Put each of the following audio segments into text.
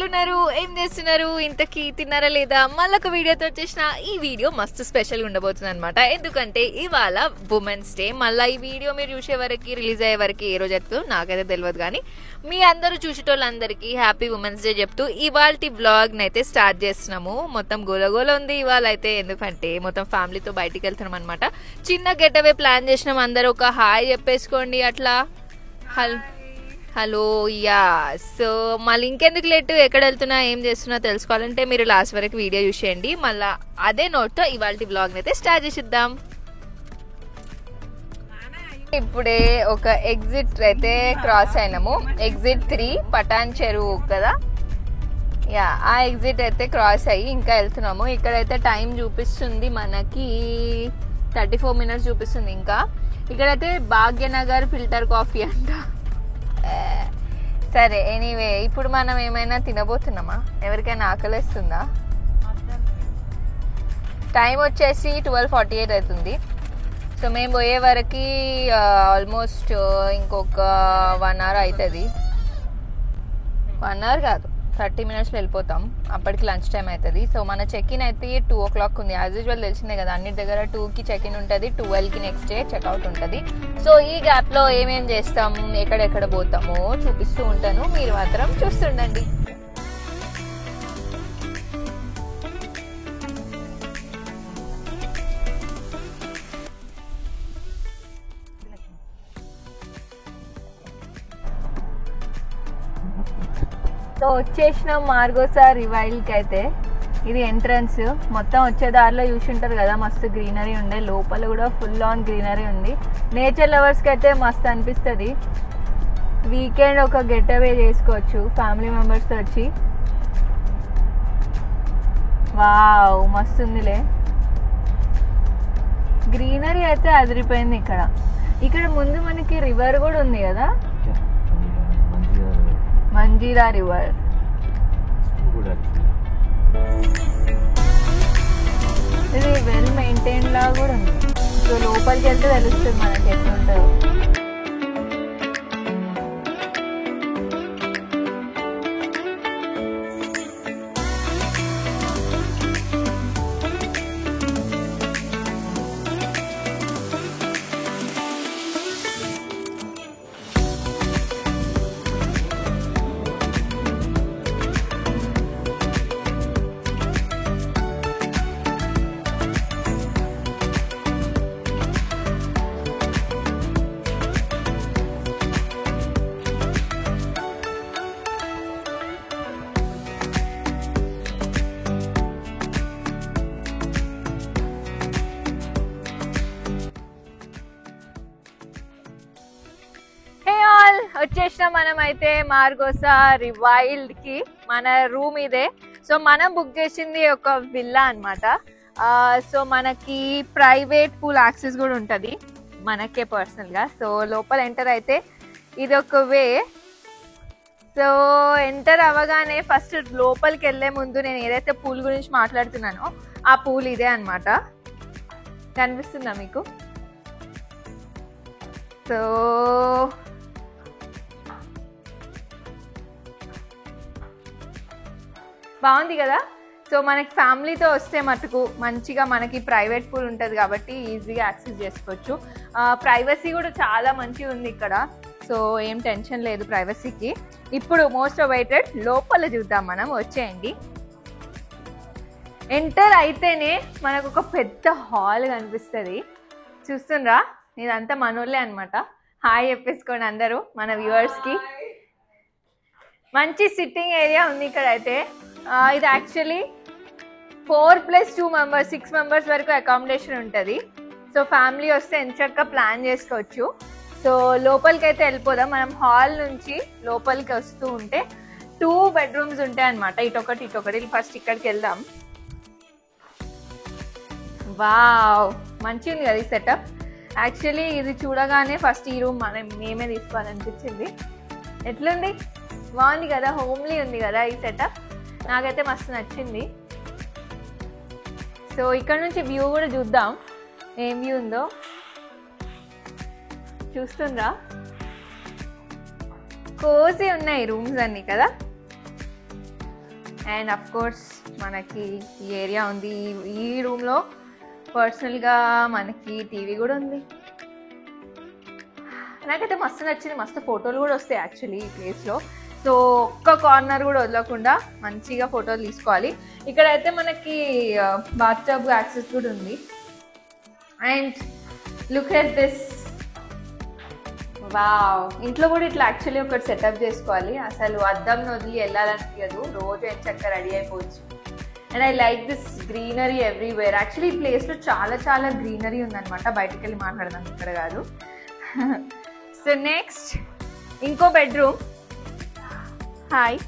ఎట్లున్నారు, ఏం చేస్తున్నారు, ఇంతకీ తిన్నారా లేదా? మళ్ళొక వీడియోతో వచ్చేసిన ఈ వీడియో మస్తు స్పెషల్ ఉండబోతుంది అనమాట. ఎందుకంటే ఇవాళ ఉమెన్స్ డే. మళ్ళీ ఈ వీడియో మీరు చూసే వరకు, రిలీజ్ అయ్యే వరకు ఏ రోజు అవుతుందో నాకైతే తెలియదు, కానీ మీ అందరూ చూసేటోళ్ళందరికీ హ్యాపీ ఉమెన్స్ డే చెప్తూ ఇవాళ వ్లాగ్ని అయితే స్టార్ట్ చేస్తున్నాము. మొత్తం గోలగోల ఉంది ఇవాళ అయితే, ఎందుకంటే మొత్తం ఫ్యామిలీతో బయటికి వెళ్తున్నాం అనమాట. చిన్న గెట్ అవే ప్లాన్ చేసినాం. అందరూ ఒక హాయ్ చెప్పేసుకోండి అట్లా. Hello yeah. సో మళ్ళీ ఇంకెందుకు లేట్, ఎక్కడ వెళ్తున్నా ఏం చేస్తున్నా తెలుసుకోవాలంటే మీరు లాస్ట్ వరకు వీడియో చూసేయండి. మళ్ళీ అదే నోట్తో ఇవాళ వ్లాగ్ అయితే స్టార్ట్ చేసిద్దాం. ఇప్పుడే ఒక ఎగ్జిట్ అయితే క్రాస్ అయినాము. ఎగ్జిట్ 3 పటాన్ చెరువు కదా. యా, ఆ ఎగ్జిట్ అయితే క్రాస్ అయ్యి ఇంకా వెళ్తున్నాము. ఇక్కడైతే టైం చూపిస్తుంది మనకి 34 minutes చూపిస్తుంది. ఇంకా ఇక్కడైతే భాగ్యనగర్ ఫిల్టర్ కాఫీ అంట. సరే, ఎనీవే ఇప్పుడు మనం ఏమైనా తినబోతున్నామా? ఎవరికైనా ఆకలిస్తుందా? టైం వచ్చేసి 12:48 అవుతుంది. సో మేము పోయే వరకు ఆల్మోస్ట్ ఇంకొక 1 hour అవుతుంది. 1 hour కాదు, 30 minutesలో వెళ్ళిపోతాం. అప్పటికి లంచ్ టైం అవుతుంది. సో మన చెక్ ఇన్ అయితే 2 o'clock ఉంది. యాజ్ యూజువల్ తెలిసిందే కదా, అన్నిటి దగ్గర 2కి చెక్ ఇన్ ఉంటుంది, 12కి నెక్స్ట్ డే చెక్అవుట్ ఉంటుంది. సో ఈ గ్యాప్లో ఏమేం చేస్తాం, ఎక్కడెక్కడ పోతామో చూపిస్తూ ఉంటాను, మీరు మాత్రం చూస్తుండండి. సో వచ్చేసిన మార్గోసా రివైల్కి అయితే ఇది ఎంట్రన్స్. మొత్తం వచ్చే దారిలో చూసింటారు కదా, మస్తు గ్రీనరీ ఉండే. లోపల కూడా ఫుల్ ఆన్ గ్రీనరీ ఉంది. నేచర్ లవర్స్కి అయితే మస్తు అనిపిస్తుంది. వీకెండ్ ఒక గెట్ అవే చేసుకోవచ్చు ఫ్యామిలీ మెంబర్స్తో వచ్చి. వావ్, మస్తు ఉందిలే. గ్రీనరీ అయితే అదిరిపోయింది. ఇక్కడ ముందు మనకి రివర్ కూడా ఉంది కదా, మంజీరా రివర్. ఇది వెల్ మెయింటైన్ లా కూడా ఉంది. సో లోపలికి వెళ్తే తెలుస్తుంది మనకి ఎట్లుంటుందో. వచ్చేసిన మనం అయితే మార్గోసా రివైల్డ్ కి. మన రూమ్ ఇదే. సో మనం బుక్ చేసింది ఒక విల్లా అనమాట. సో మనకి ప్రైవేట్ పూల్ యాక్సెస్ కూడా ఉంటుంది మనకే పర్సనల్ గా. సో లోపల ఎంటర్ అయితే ఇది ఒక వే. సో ఎంటర్ అవ్వగానే ఫస్ట్ లోపలికి వెళ్లే ముందు నేను ఏదైతే పూల్ గురించి మాట్లాడుతున్నానో ఆ పూల్ ఇదే అనమాట. కనిపిస్తుందా మీకు? సో బాగుంది కదా. సో మనకి ఫ్యామిలీతో వస్తే మటుకు మంచిగా మనకి ప్రైవేట్ పూల్ ఉంటుంది కాబట్టి ఈజీగా యాక్సెస్ చేసుకోవచ్చు. ప్రైవసీ కూడా చాలా మంచిగా ఉంది ఇక్కడ. సో ఏం టెన్షన్ లేదు ప్రైవసీకి. ఇప్పుడు మోస్ట్ అవైటెడ్ లోపల చూద్దాం మనం, వచ్చేయండి. ఎంటర్ అయితేనే మనకు ఒక పెద్ద హాల్ కనిపిస్తుంది. చూస్తుండ్రా, ఇదంతా మనోళ్ళే అనమాట. హాయ్ చెప్పేసుకోండి అందరూ మన వ్యూవర్స్కి. మంచి సిట్టింగ్ ఏరియా ఉంది ఇక్కడ అయితే. ఇది యాక్చువల్లీ 4+2 members, 6 members వరకు అకామిడేషన్ ఉంటుంది. సో ఫ్యామిలీ వస్తే ఎంచక్కా ప్లాన్ చేసుకోవచ్చు. సో లోపలికి అయితే వెళ్ళిపోదాం. మనం హాల్ నుంచి లోపలికి వస్తూ ఉంటే 2 bedrooms ఉంటాయి అనమాట, ఇటొకటి. ఫస్ట్ ఇక్కడికి వెళ్దాం. వావ్, మంచిగా ఉంది కదా ఈ సెటప్. యాక్చువల్లీ ఇది చూడగానే ఫస్ట్ ఈ రూమ్ మేమే తీసుకోవాలనిపించింది. ఎట్లుంది? బాగుంది కదా, హోమ్లీ ఉంది కదా ఈ సెటప్. నాకైతే మస్తు నచ్చింది. సో ఇక్కడ నుంచి వ్యూ కూడా చూద్దాం, ఏం వ్యూ ఉందో. చూస్తుండ్రా, కోజీ ఉన్నాయి రూమ్స్ అన్ని కదా. అండ్ అఫ్ కోర్స్ మనకి ఈ ఏరియా ఉంది. ఈ రూమ్లో పర్సనల్గా మనకి టీవీ కూడా ఉంది. నాకైతే మస్తు నచ్చింది. మస్తు ఫోటోలు కూడా వస్తాయి యాక్చువల్లీ ఈ ప్లేస్లో. సో ఒక్క కార్నర్ కూడా వదలకుండా మంచిగా ఫోటోలు తీసుకోవాలి. ఇక్కడైతే మనకి బాత్టబ్ యాక్సెస్ కూడా ఉంది. And look at this, wow. ఇంట్లో కూడా ఇట్లా యాక్చువల్లీ ఒకటి సెటప్ చేసుకోవాలి. అసలు అద్దం వదిలి వెళ్ళాలనిపించదు, రోజు చక్కగా రెడీ అయిపోవచ్చు. And I like this greenery everywhere. Actually ఈ ప్లేస్లో చాలా చాలా గ్రీనరీ ఉందన్నమాట. బయటికి వెళ్ళి మాట్లాడదాం, ఇక్కడ కాదు. సో నెక్స్ట్ ఇంకో బెడ్రూమ్. హాయ్.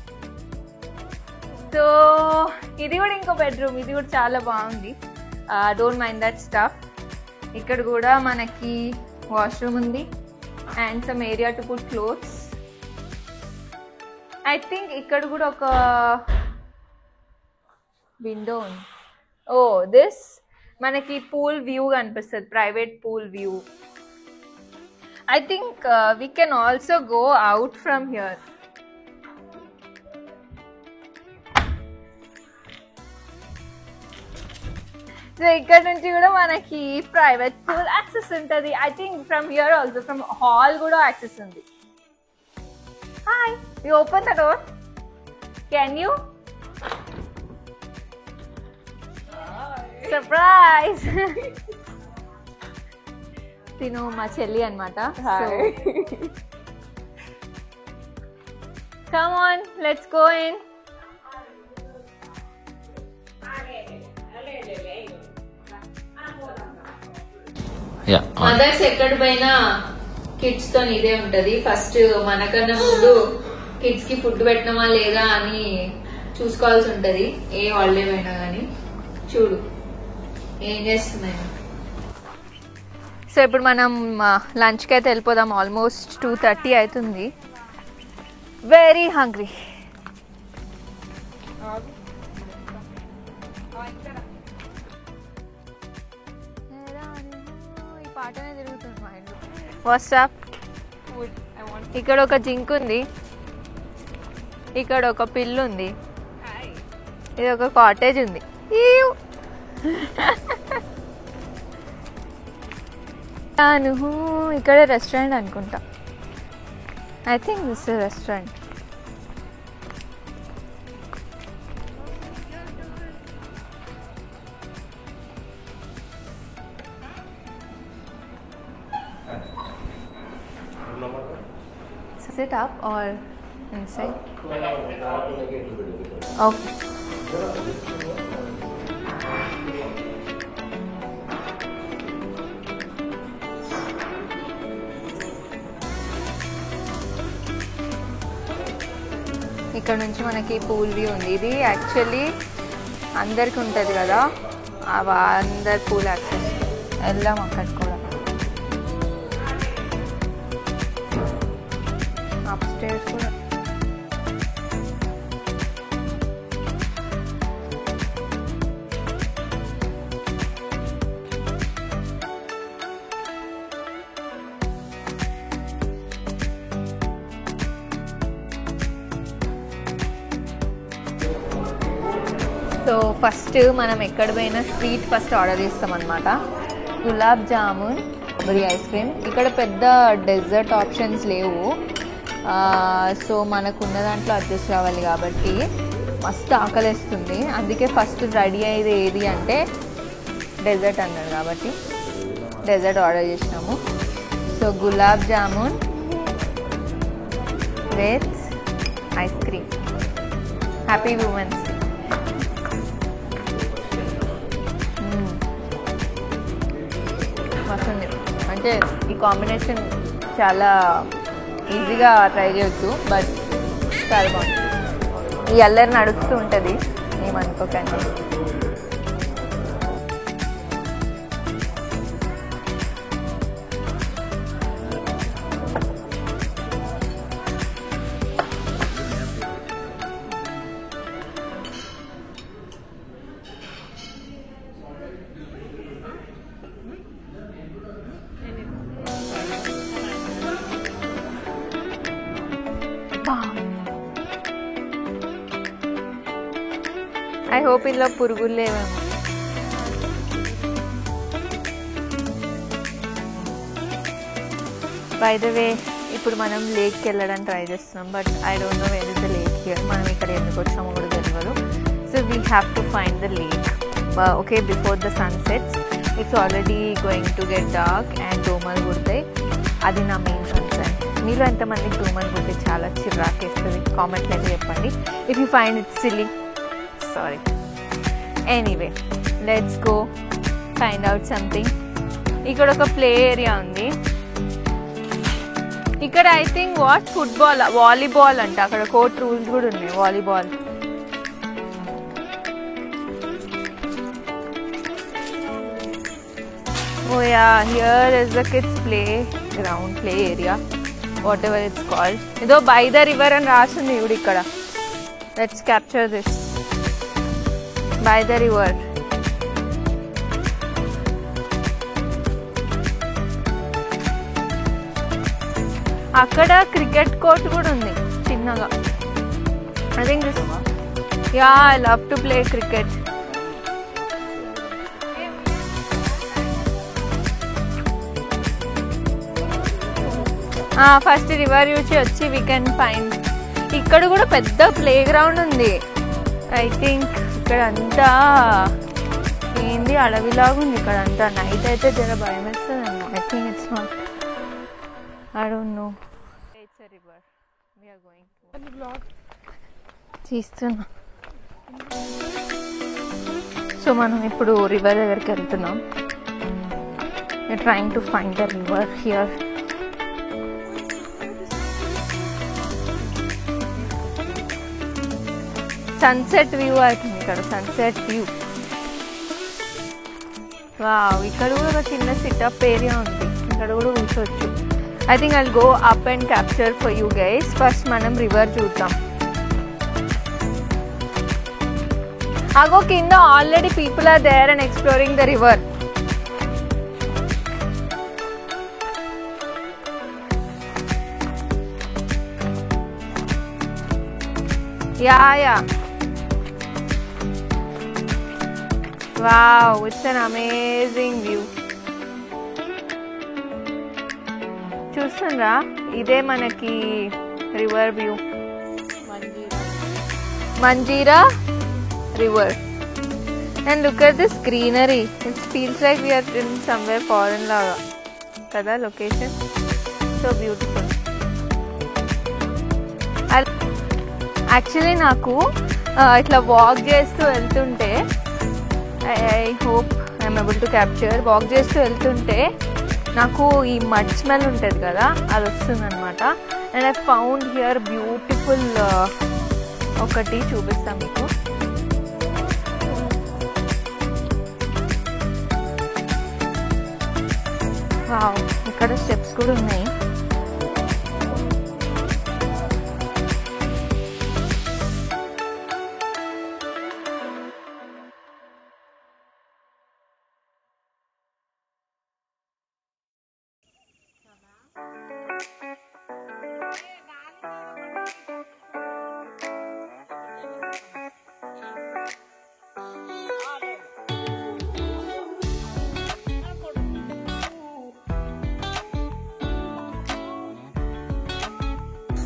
సో ఇది కూడా ఇంకో బెడ్రూమ్. ఇది కూడా చాలా బాగుంది. Don't mind that stuff. ఇక్కడ కూడా మనకి వాష్రూమ్ ఉంది and some area to put clothes. I think ఇక్కడ కూడా ఒక విండో ఉంది. ఓ దిస్ మనకి పూల్ వ్యూ కనిపిస్తుంది, private pool view. I think we can also go out from here. So ఇక్కడ నుంచి కూడా మనకి ప్రైవేట్ పూల్ యాక్సెస్ ఉంటుంది. I think from here also, from hall కూడా యాక్సెస్ ఉంది. Hi, you open the door. Can you? Surprise. తిను మా చెల్లి అనమాట. Come on, let's go in. Mothers ఎక్కడ పోయినా కిడ్స్ తో ఇదే ఉంటది. ఫస్ట్ మనకన్నా ముందు కిడ్స్ కి ఫుడ్ పెట్టినమా లేదా అని చూసుకోవాల్సి ఉంటది, ఏ హాలిడే పోయినా కానీ. చూడు ఏం చేస్తున్నాయి. సో ఇప్పుడు మనం లంచ్కి అయితే వెళ్ళిపోదాం. ఆల్మోస్ట్ 2:30 అవుతుంది. Very hungry. ఈ పాటనే తిరుగుతుంది మా ఇంట్లో. వాట్సాప్. ఇక్కడ ఒక జింక్ ఉంది, ఇక్కడ ఒక పిల్లు ఉంది, ఇది ఒక కాటేజ్ ఉంది. ఇక్కడ రెస్టారెంట్ అనుకుంటా. I think this restaurant. Sit up or inside? Okay. ఇక్కడ నుంచి మనకి పూల్ వ్యూ ఉంది. ఇది యాక్చువల్లీ అందరికి ఉంటుంది కదా, అందరు పూల్ యాక్సెస్. వెళ్దాం అక్కడికి కూడా. అప్ స్టేర్స్ కూడా. సో ఫస్ట్ మనం ఎక్కడ పోయినా స్వీట్ ఫస్ట్ ఆర్డర్ చేస్తాం అనమాట. గులాబ్ జామున్, కొబ్బరి ఐస్ క్రీమ్. ఇక్కడ పెద్ద డెజర్ట్ ఆప్షన్స్ లేవు. సో మనకున్న దాంట్లో అడ్జస్ట్ కావాలి కాబట్టి మస్తు ఆకలిస్తుంది. అందుకే ఫస్ట్ రెడీ అయ్యేది ఏది అంటే డెజర్ట్ అన్నాడు కాబట్టి డెజర్ట్ ఆర్డర్ చేసినాము. So gulab jamun with ice cream. Happy women's. మస్తుంది. అంటే ఈ కాంబినేషన్ చాలా ఈజీగా ట్రై చేయొచ్చు, బట్ చాలా బాగుంది. ఈ అల్లరి నడుస్తూ ఉంటుంది, ఏమనుకోకండి. ఐ హోప్ ఇందులో పురుగులు లేవేమో. బై ద వే ఇప్పుడు మనం లేక్కి వెళ్ళడానికి ట్రై చేస్తున్నాం, but I don't know where is the lake here. మనం ఇక్కడ ఎందుకు వచ్చామో కూడా తెలియదు. So we have to find the lake okay before the sunsets. It's already going to get dark and దోమలు కుడతాయి. అది నా మెయిన్ కన్సర్న్. మీలో ఎంతమందికి దోమలు కుడితే చాలా చిరాకేస్తుంది కామెంట్లో అయితే చెప్పండి. If you find it silly, sorry. Anyway let's go find out something. ఇక్కడ ఒక ప్లే ఏరియా ఉంది. ఇక్కడ ఐ థింక్ ఫుట్బాల్ వాలీబాల్ అంట. అక్కడ కోర్ట్ రూల్స్ కూడా ఉన్నాయి. Volleyball. Oh yeah, here is the kids playground, play area, whatever it's called. Ido by the river and rasundi ivudi ikkada. Let's capture this. By the river. అక్కడ cricket court కూడా ఉంది చిన్నగా. I think this. Yeah, I love to play cricket. First river చూసి వచ్చి we can find. ఇక్కడ కూడా పెద్ద play ground ఉంది. ఐ థింక్ ఇక్కడ అంతా ఏంది అడవిలాగా ఉంది. ఇక్కడ అంతా నైట్ అయితే జర భయం వేస్తుందేమో. I think it's not, I don't know. It's a river. We are going to తీస్తున్నా. సో మనం ఇప్పుడు రివర్ దగ్గరికి వెళ్తున్నాం. We are trying to find the river here. Sunset view అవుతుంది ఇక్కడ. Sunset view. వావ్, ఇక్కడ కూడా ఒక చిన్న సిటప్ ఏరియా ఉంది. ఇక్కడ కూడా కూర్చోవచ్చు. I think I'll go up and capture for you guys. First మనం రివర్ చూద్దాం. అగో కింద already people are there and exploring the river. యా Wow, it's an amazing view. చూస్తుండ్రా, ఇదే మనకి river view. Manjira river. And look at this greenery. It feels like we are in somewhere foreign laga kada location. So beautiful. Actually నాకు ఇట్లా walk చేస్తూ వెళ్తుంటే, I hope I'm able to capture. Walk చేస్తూ వెళ్తుంటే నాకు ఈ మడ్ స్మెల్ ఉంటుంది కదా, అది వస్తుంది అనమాట. And I found here beautiful ఒకటి చూపిస్తాను మీకు. వావ్, ఇక్కడ స్టెప్స్ కూడా ఉన్నాయి.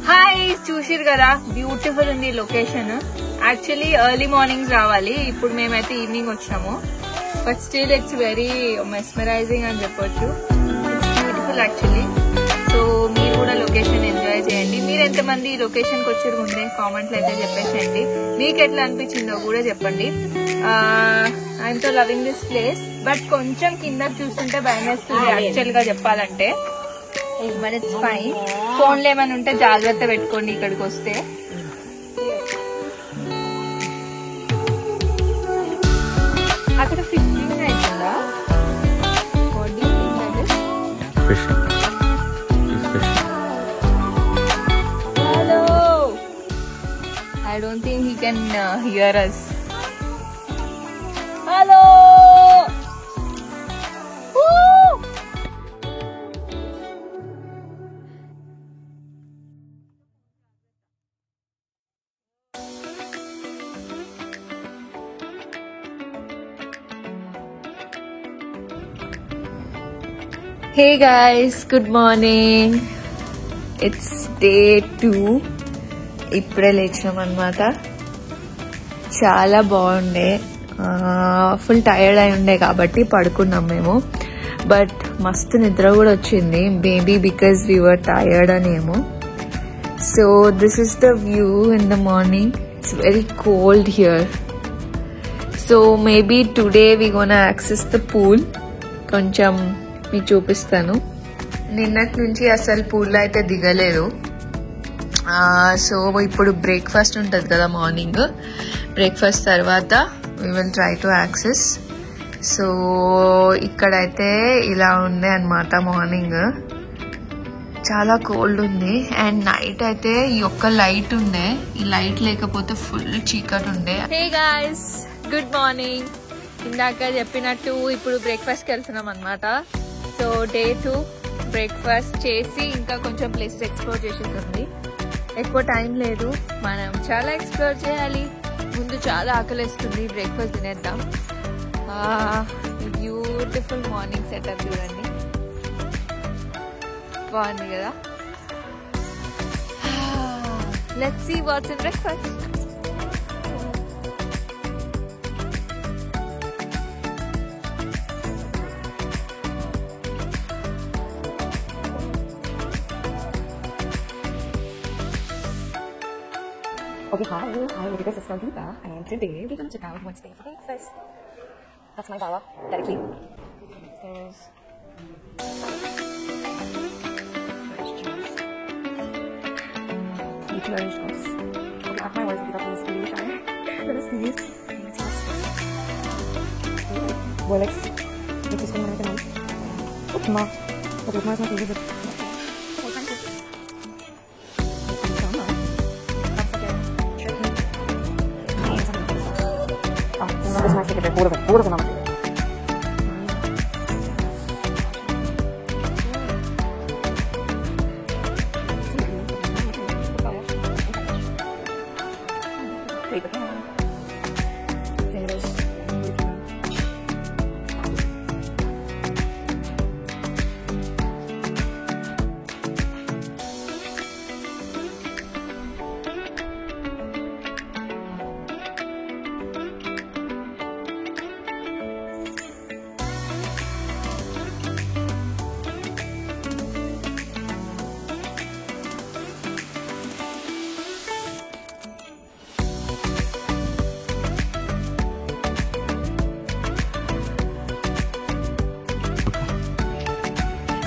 హాయ్, చూసిరు కదా బ్యూటిఫుల్ ఉంది లొకేషన్. యాక్చువల్లీ ఎర్లీ మార్నింగ్స్ రావాలి. ఇప్పుడు మేమైతే ఈవినింగ్ వచ్చాము. But still it's very mesmerizing అని చెప్పొచ్చు. It's beautiful actually. సో మీరు కూడా లొకేషన్ ఎంజాయ్ చేయండి. మీరు ఎంతమంది ఈ లొకేషన్కి వచ్చారు ముందే కామెంట్లు అయితే చెప్పేసేయండి. మీకు ఎట్లా అనిపించిందో కూడా చెప్పండి. I'm so loving this place. But కొంచెం కిందకి చూస్తుంటే భయం వేస్తుంది యాక్చువల్ గా చెప్పాలంటే. But it's fine. ఫోన్లో ఏమైనా ఉంటే జాగ్రత్త పెట్టుకోండి ఇక్కడికి వస్తే. అక్కడ ఫిషింగ్ అవుతుందా? Hello, I don't think he can hear us. Hello. Hey guys, good morning. It's day 2. ఇప్పుడే లేచినాం అన్నమాట. చాలా బాగుండే, ఫుల్ టైర్డ్ అయి ఉండే కాబట్టి పడుకున్నాం మేము. బట్ మస్తు నిద్ర కూడా వచ్చింది, maybe because we were tired అనేమో. So this is the view in the morning. It's very cold here. So maybe today we gonna access the pool. కొంచెం మీకు చూపిస్తాను. నిన్నటి నుంచి అసలు పూల్లో అయితే దిగలేదు. సో ఇప్పుడు బ్రేక్ఫాస్ట్ ఉంటుంది కదా మార్నింగ్. బ్రేక్ఫాస్ట్ తర్వాత we will try to access. So ఇక్కడైతే ఇలా ఉండే అన్నమాట మార్నింగ్. చాలా కోల్డ్ ఉంది. అండ్ నైట్ అయితే ఈ ఒక్క లైట్ ఉండే, ఈ లైట్ లేకపోతే ఫుల్ చీకటి ఉండే. Hey guys, good morning. ఇందాక చెప్పినట్టు ఇప్పుడు బ్రేక్ఫాస్ట్కి వెళ్తున్నాం అన్నమాట. సో డే 2 బ్రేక్ఫాస్ట్ చేసి ఇంకా కొంచెం ప్లేసెస్ ఎక్స్ప్లోర్ చేసేది. ఎక్కువ టైం లేదు, మనం చాలా ఎక్స్ప్లోర్ చేయాలి. ముందు చాలా ఆకలిస్తుంది, బ్రేక్ఫాస్ట్ తినేద్దాం. బ్యూటిఫుల్ మార్నింగ్ సెటప్ చూడండి, బాగుంది కదా. Let's see what's in breakfast. Okay, hi, this is Sangeeta, and today we're going to check out what's there for breakfast. That's my bala, directly. There's fresh juice. Nutritious juice. Okay, at my words, we got this really shy. Let us see this. Let's test this. Boilex. This is going to make a nice. Upma. Okay, upma is my favorite. This is my secret. Hold of it.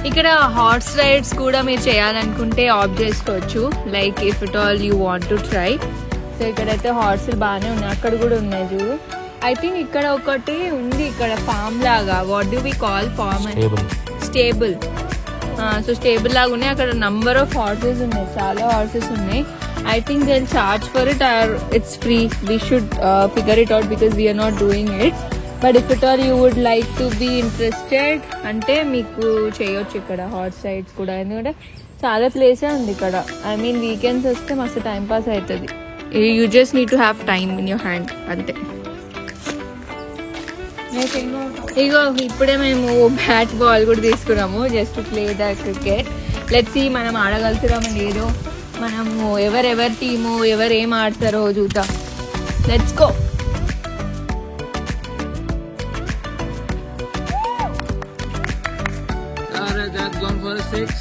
ఇక్కడ horse rides కూడా మీరు చేయాలనుకుంటే opt చేసుకోవచ్చు, like if it all you want to try. So ఇక్కడైతే హార్సులు బాగానే ఉన్నాయి, అక్కడ కూడా ఉన్నాయి చూడు. ఐ థింక్ ఇక్కడ ఒకటి ఉంది, ఇక్కడ ఫామ్ లాగా. What do we call farm అని? స్టేబుల్. సో స్టేబుల్ లాగా ఉన్నాయి. అక్కడ నంబర్ ఆఫ్ హార్సెస్ ఉన్నాయి, చాలా హార్సెస్ ఉన్నాయి. I think they will charge for it or it's free. We should figure it out because we're not doing it. But if it all you would like to be interested అంటే మీకు చేయొచ్చు ఇక్కడ horse rides కూడా. ఎందుకంటే చాలా ప్లేసే ఉంది ఇక్కడ. I mean weekends వస్తే మస్తు టైం పాస్ అవుతుంది. You just need to have time in your hand అంతే. ఇగో ఇప్పుడే మేము బ్యాట్ బాల్ కూడా తీసుకున్నాము just to play the cricket. Let's see మనం ఆడగలుగుతామో లేదో, మనము ఎవరెవరి టీము ఎవరు ఏం ఆడతారో చూద్దాం. Let's go. That's gone for a 6.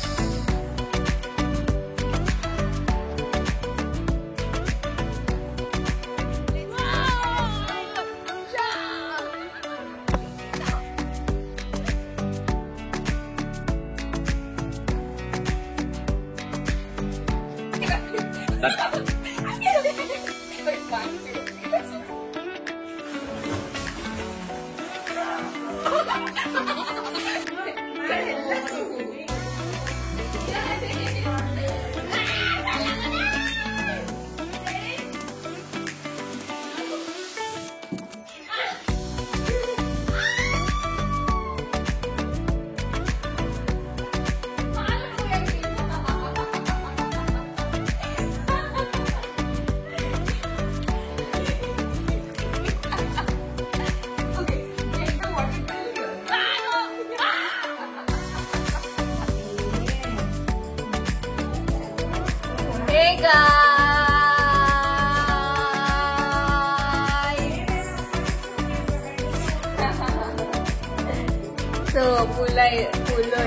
పూల్లో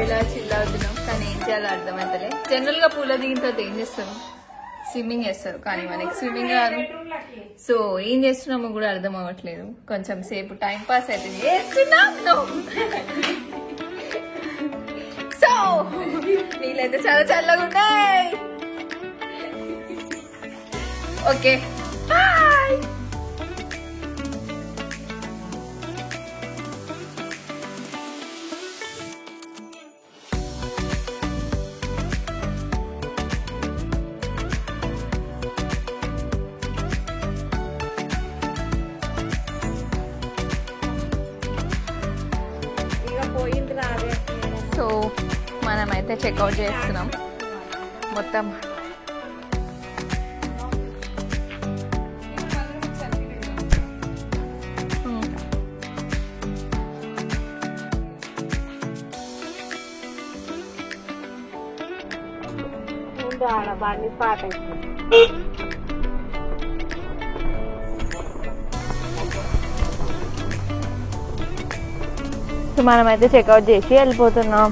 ఇలా చిల్ అవుతున్నాం, కానీ ఏం చేయాలో అర్థమవుతలే. జనరల్ గా పూల దిగిన తర్వాత ఏం చేస్తారు? స్విమ్మింగ్ చేస్తారు, కానీ మనకి స్విమ్మింగ్ రాదు. సో ఏం చేస్తున్నామో కూడా అర్థం అవ్వట్లేదు. కొంచెం సేపు టైం పాస్ అయితే చేస్తున్నాం. సో నీళ్ళైతే చాలా చల్లగా ఉన్నాయి. Okay bye. సో మనమైతే చెక్అవుట్ చేస్తున్నాం మొత్తం. సో మనమైతే చెక్అవుట్ చేసి వెళ్ళిపోతున్నాం.